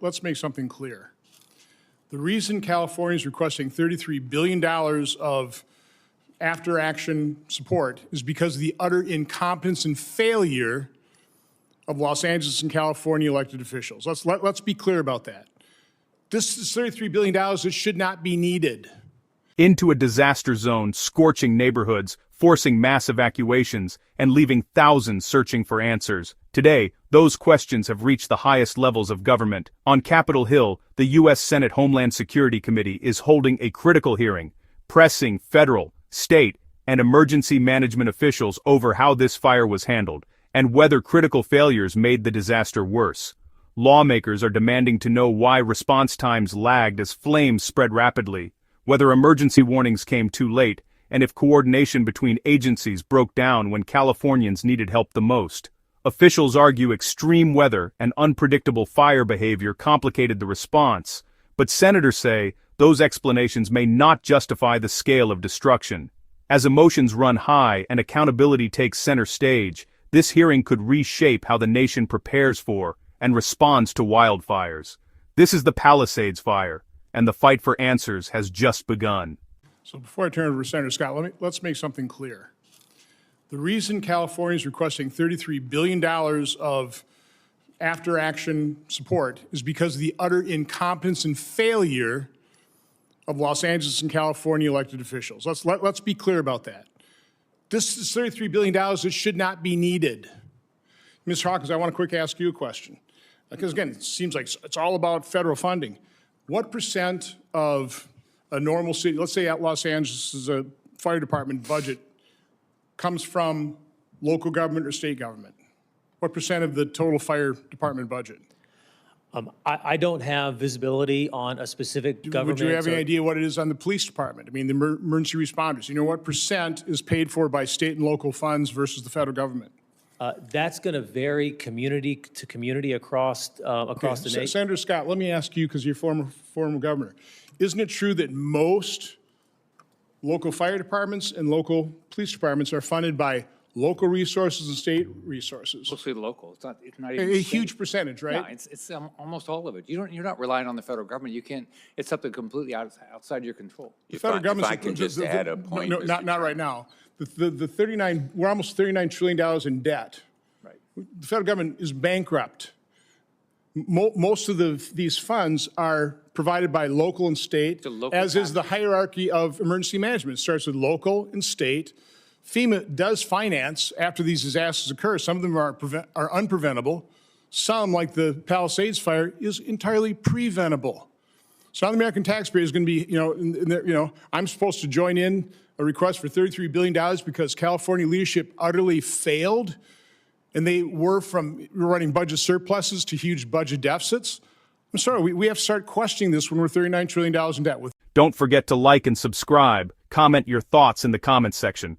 Let's make something clear. The reason California is requesting $33 billion of after-action support is because of the utter incompetence and failure of Los Angeles and California elected officials. Let's be clear about that. This is $33 billion that should not be needed. Into a disaster zone, scorching neighborhoods, forcing mass evacuations, and leaving thousands searching for answers. Today, those questions have reached the highest levels of government. On Capitol Hill, the U.S. Senate Homeland Security Committee is holding a critical hearing, pressing federal, state, and emergency management officials over how this fire was handled, and whether critical failures made the disaster worse. Lawmakers are demanding to know why response times lagged as flames spread rapidly, whether emergency warnings came too late, and if coordination between agencies broke down when Californians needed help the most. Officials argue extreme weather and unpredictable fire behavior complicated the response, but senators say those explanations may not justify the scale of destruction. As emotions run high and accountability takes center stage, this hearing could reshape how the nation prepares for and responds to wildfires. This is the Palisades fire, and the fight for answers has just begun. So before I turn it over to Senator Scott, let's make something clear. The reason California is requesting $33 billion of after-action support is because of the utter incompetence and failure of Los Angeles and California elected officials. Let's be clear about that. This is $33 billion that should not be needed. Mr. Hawkins, I want to quick ask you a question. Because again, it seems like it's all about federal funding. What percent of a normal city, let's say at Los Angeles' fire department budget, comes from local government or state government? What percent of the total fire department budget? I don't have visibility on a specific government. Would you have any idea what it is on the police department? I mean, the emergency responders. You know what percent is paid for by state and local funds versus the federal government? That's going to vary community to community across the nation. Senator Scott, let me ask you, because you're former governor. Isn't it true that most local fire departments and local police departments are funded by local resources and state resources? Mostly local. It's not even a huge percentage, right? Yeah, it's almost all of it. You're not relying on the federal government. You can't. It's something completely outside your control. The federal government. If I can just add a point. No, not right now. The 39. We're almost $39 trillion in debt. Right. The federal government is bankrupt. Most of these funds are provided by local and state, as is the hierarchy of emergency management. It starts with local and state. FEMA does finance after these disasters occur. Some of them are unpreventable. Some, like the Palisades fire, is entirely preventable. So now the American taxpayer is going to be, I'm supposed to join in a request for $33 billion because California leadership utterly failed, and they were running budget surpluses to huge budget deficits. I'm sorry, we have to start questioning this when we're $39 trillion in debt. Don't forget to like and subscribe. Comment your thoughts in the comments section.